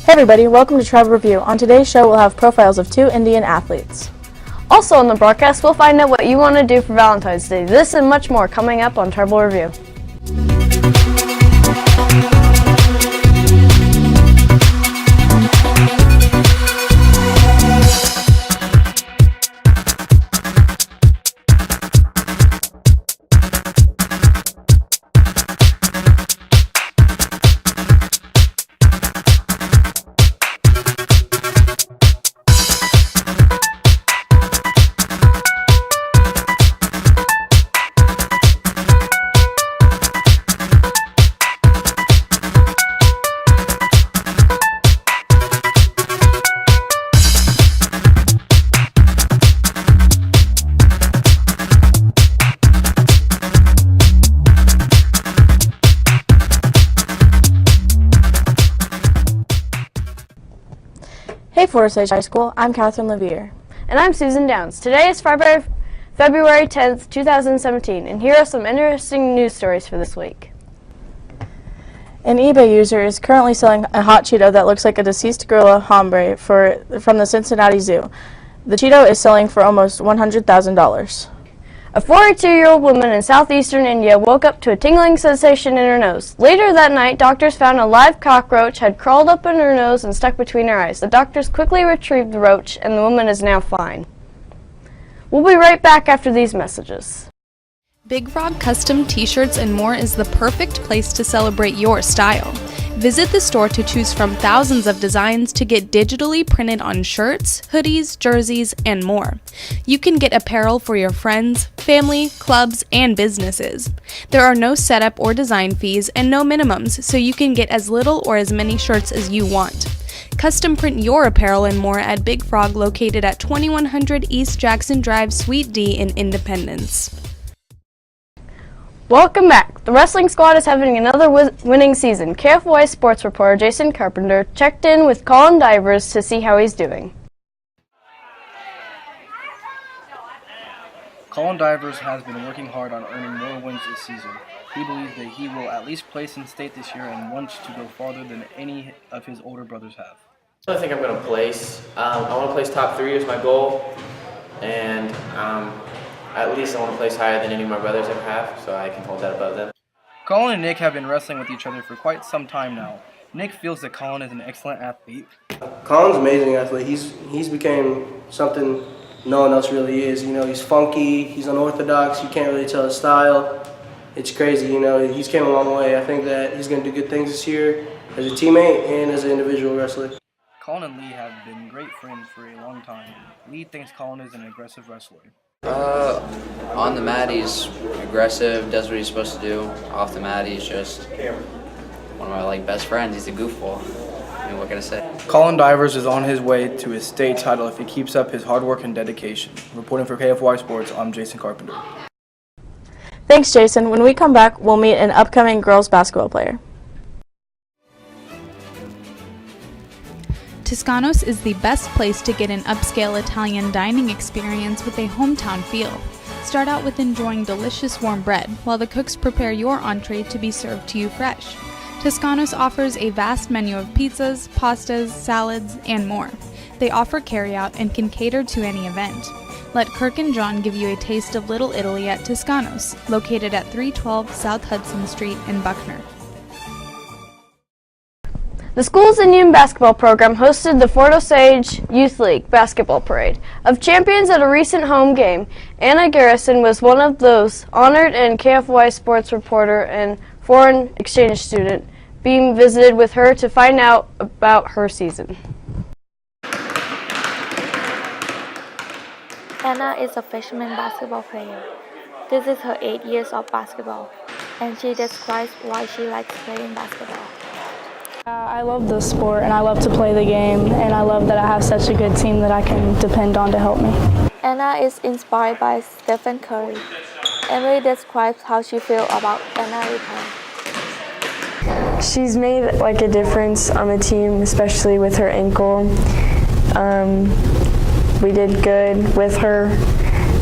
Hey everybody, welcome to Tribal Review. On today's show, we'll have profiles of two Indian athletes. Also on the broadcast, we'll find out what you want to do for Valentine's Day. This and much more coming up on Tribal Review. Hey Forest Edge High School, I'm Catherine Levier. And I'm Susan Downs. Today is February 10th, 2017, and here are some interesting news stories for this week. An eBay user is currently selling a hot Cheeto that looks like a deceased gorilla hombre from the Cincinnati Zoo. The Cheeto is selling for almost $100,000. A 42-year-old woman in southeastern India woke up to a tingling sensation in her nose. Later that night, doctors found a live cockroach had crawled up in her nose and stuck between her eyes. The doctors quickly retrieved the roach, and the woman is now fine. We'll be right back after these messages. Big Frog Custom T-shirts and more is the perfect place to celebrate your style. Visit the store to choose from thousands of designs to get digitally printed on shirts, hoodies, jerseys, and more. You can get apparel for your friends, family, clubs, and businesses. There are no setup or design fees and no minimums, so you can get as little or as many shirts as you want. Custom print your apparel and more at Big Frog, located at 2100 East Jackson Drive, Suite D in Independence. Welcome back. The wrestling squad is having another winning season. KFY sports reporter Jason Carpenter checked in with Colin Divers to see how he's doing. Colin Divers has been working hard on earning more wins this season. He believes that he will at least place in state this year and wants to go farther than any of his older brothers have. I think I'm going to place. I want to place top 3 is my goal, and at least I want to place higher than any of my brothers ever have, so I can hold that above them. Colin and Nick have been wrestling with each other for quite some time now. Nick feels that Colin is an excellent athlete. Colin's an amazing athlete. He's became something no one else really is. You know, he's funky, he's unorthodox, you can't really tell his style. It's crazy, you know, he's came a long way. I think that he's going to do good things this year as a teammate and as an individual wrestler. Colin and Lee have been great friends for a long time. Lee thinks Colin is an aggressive wrestler. On the mat, he's aggressive, does what he's supposed to do. Off the mat, he's just one of my best friends. He's a goofball. I mean, what can I say? Colin Divers is on his way to his state title if he keeps up his hard work and dedication. Reporting for KFY Sports, I'm Jason Carpenter. Thanks, Jason. When we come back, we'll meet an upcoming girls basketball player. Toscanos is the best place to get an upscale Italian dining experience with a hometown feel. Start out with enjoying delicious warm bread, while the cooks prepare your entree to be served to you fresh. Toscanos offers a vast menu of pizzas, pastas, salads, and more. They offer carryout and can cater to any event. Let Kirk and John give you a taste of Little Italy at Toscanos, located at 312 South Hudson Street in Buckner. The school's Indian basketball program hosted the Fort Osage Youth League basketball parade of champions at a recent home game. Anna Garrison was one of those honored, and KFY sports reporter and foreign exchange student being visited with her to find out about her season. Anna is a freshman basketball player. This is her 8 years of basketball, and she describes why she likes playing basketball. I love the sport and I love to play the game, and I love that I have such a good team that I can depend on to help me. Anna is inspired by Stephen Curry. Emily describes how she feels about Anna return. She's made a difference on the team, especially with her ankle. We did good with her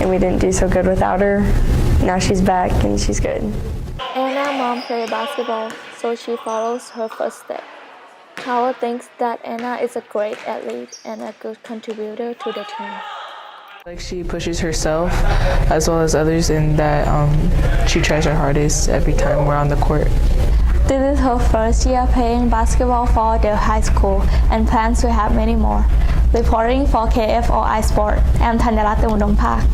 and we didn't do so good without her. Now she's back and she's good. Anna's mom plays basketball, so she follows her footsteps. Tower thinks that Anna is a great athlete and a good contributor to the team. Like she pushes herself as well as others, and that she tries her hardest every time we're on the court. This is her first year playing basketball for the high school and plans to have many more. Reporting for KFOI Sport, I'm Thanyarat Udom-Pak.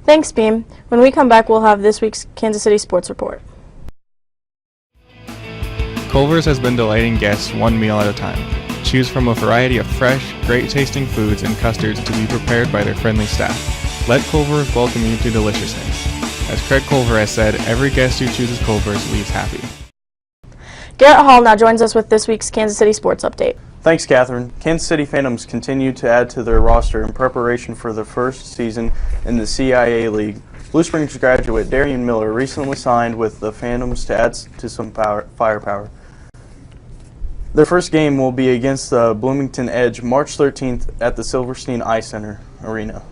Thanks, Beam. When we come back, we'll have this week's Kansas City Sports Report. Culver's has been delighting guests one meal at a time. Choose from a variety of fresh, great-tasting foods and custards to be prepared by their friendly staff. Let Culver's welcome you to deliciousness. As Craig Culver has said, every guest who chooses Culver's leaves happy. Garrett Hall now joins us with this week's Kansas City Sports Update. Thanks, Catherine. Kansas City Phantoms continue to add to their roster in preparation for their first season in the CIA League. Blue Springs graduate Darian Miller recently signed with the Phantoms to add to some firepower. Their first game will be against the Bloomington Edge March 13th at the Silverstein Ice Center Arena.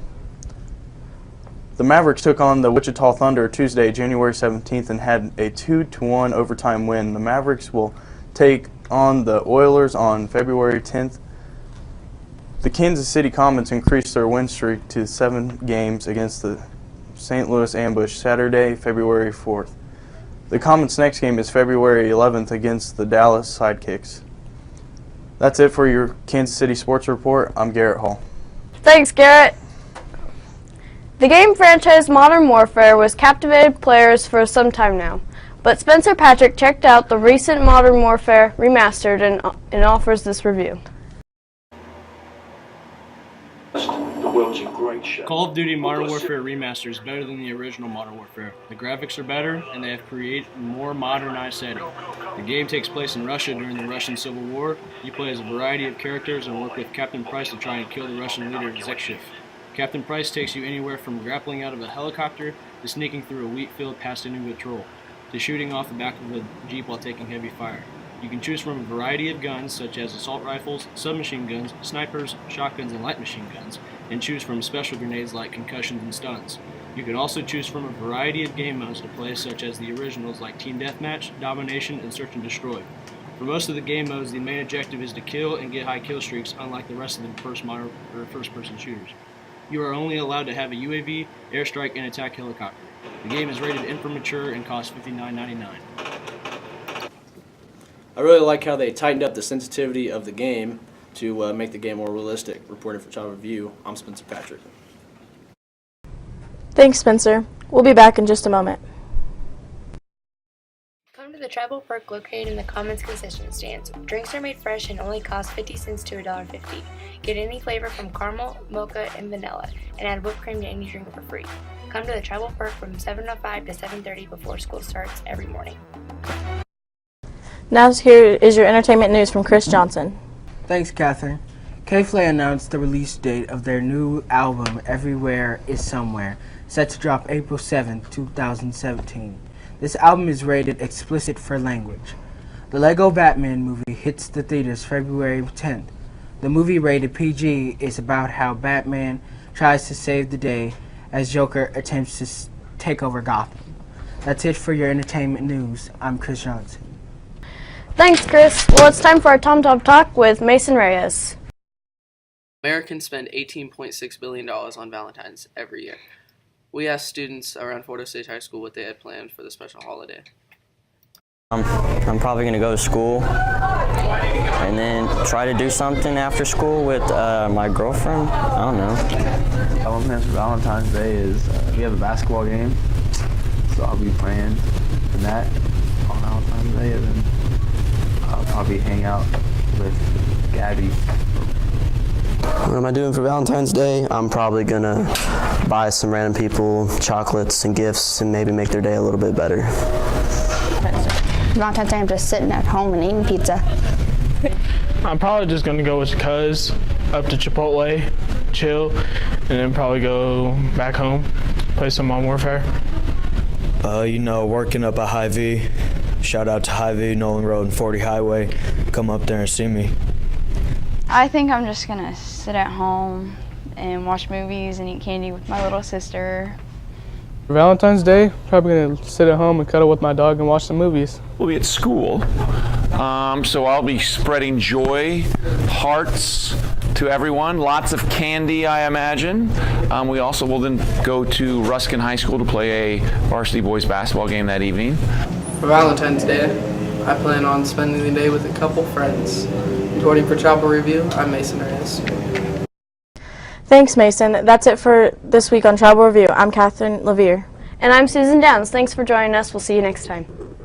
The Mavericks took on the Wichita Thunder Tuesday, January 17th, and had a 2-1 overtime win. The Mavericks will take on the Oilers on February 10th. The Kansas City Comets increased their win streak to 7 games against the St. Louis Ambush Saturday, February 4th. The Comets' next game is February 11th against the Dallas Sidekicks. That's it for your Kansas City Sports Report. I'm Garrett Hall. Thanks, Garrett. The game franchise Modern Warfare was captivated players for some time now, but Spencer Patrick checked out the recent Modern Warfare Remastered and offers this review. Call of Duty Modern Warfare Remastered is better than the original Modern Warfare. The graphics are better, and they have created a more modernized setting. The game takes place in Russia during the Russian Civil War. You play as a variety of characters and work with Captain Price to try and kill the Russian leader Zekshif. Captain Price takes you anywhere from grappling out of a helicopter to sneaking through a wheat field past enemy patrol, to shooting off the back of a jeep while taking heavy fire. You can choose from a variety of guns such as assault rifles, submachine guns, snipers, shotguns, and light machine guns, and choose from special grenades like concussions and stuns. You can also choose from a variety of game modes to play such as the originals like Team Deathmatch, Domination, and Search and Destroy. For most of the game modes, the main objective is to kill and get high kill streaks, unlike the rest of the first-person shooters. You are only allowed to have a UAV, airstrike, and attack helicopter. The game is rated M for mature and costs $59.99. I really like how they tightened up the sensitivity of the game to make the game more realistic. Reporting for Child Review, I'm Spencer Patrick. Thanks, Spencer. We'll be back in just a moment. Come to the Tribal Perk located in the Commons concession stands. Drinks are made fresh and only cost 50 cents to $1.50. Get any flavor from caramel, mocha, and vanilla, and add whipped cream to any drink for free. Come to the Tribal Perk from 7:05 to 7:30 before school starts every morning. Now here is your entertainment news from Chris Johnson. Thanks, Catherine. K-Flay announced the release date of their new album, Everywhere is Somewhere, set to drop April 7, 2017. This album is rated explicit for language. The Lego Batman movie hits the theaters February 10th. The movie, rated PG, is about how Batman tries to save the day as Joker attempts to take over Gotham. That's it for your entertainment news. I'm Chris Johnson. Thanks, Chris. Well, it's time for our Tom Tom Talk with Mason Reyes. Americans spend $18.6 billion on Valentine's every year. We asked students around Fort Osage High School what they had planned for the special holiday. I'm probably going to go to school and then try to do something after school with my girlfriend. I don't know. Our plans for Valentine's Day is we have a basketball game, so I'll be playing in that on Valentine's Day, and then I'll probably hang out with Gabby. What am I doing for Valentine's Day? I'm probably gonna buy some random people chocolates and gifts and maybe make their day a little bit better. Valentine's Day, I'm just sitting at home and eating pizza. I'm probably just gonna go with Cuz up to Chipotle, chill, and then probably go back home, play some Modern Warfare. Working up at Hy-Vee. Shout out to Hy-Vee, Nolan Road and 40 Highway. Come up there and see me. I think I'm just gonna sit at home and watch movies and eat candy with my little sister. For Valentine's Day, probably gonna sit at home and cuddle with my dog and watch some movies. We'll be at school. So I'll be spreading joy, hearts to everyone. Lots of candy, I imagine. We also will then go to Ruskin High School to play a varsity boys basketball game that evening. For Valentine's Day, I plan on spending the day with a couple friends. Reporting for Chapel Review, I'm Mason Reyes. Thanks, Mason. That's it for this week on Tribal Review. I'm Catherine Levere. And I'm Susan Downs. Thanks for joining us. We'll see you next time.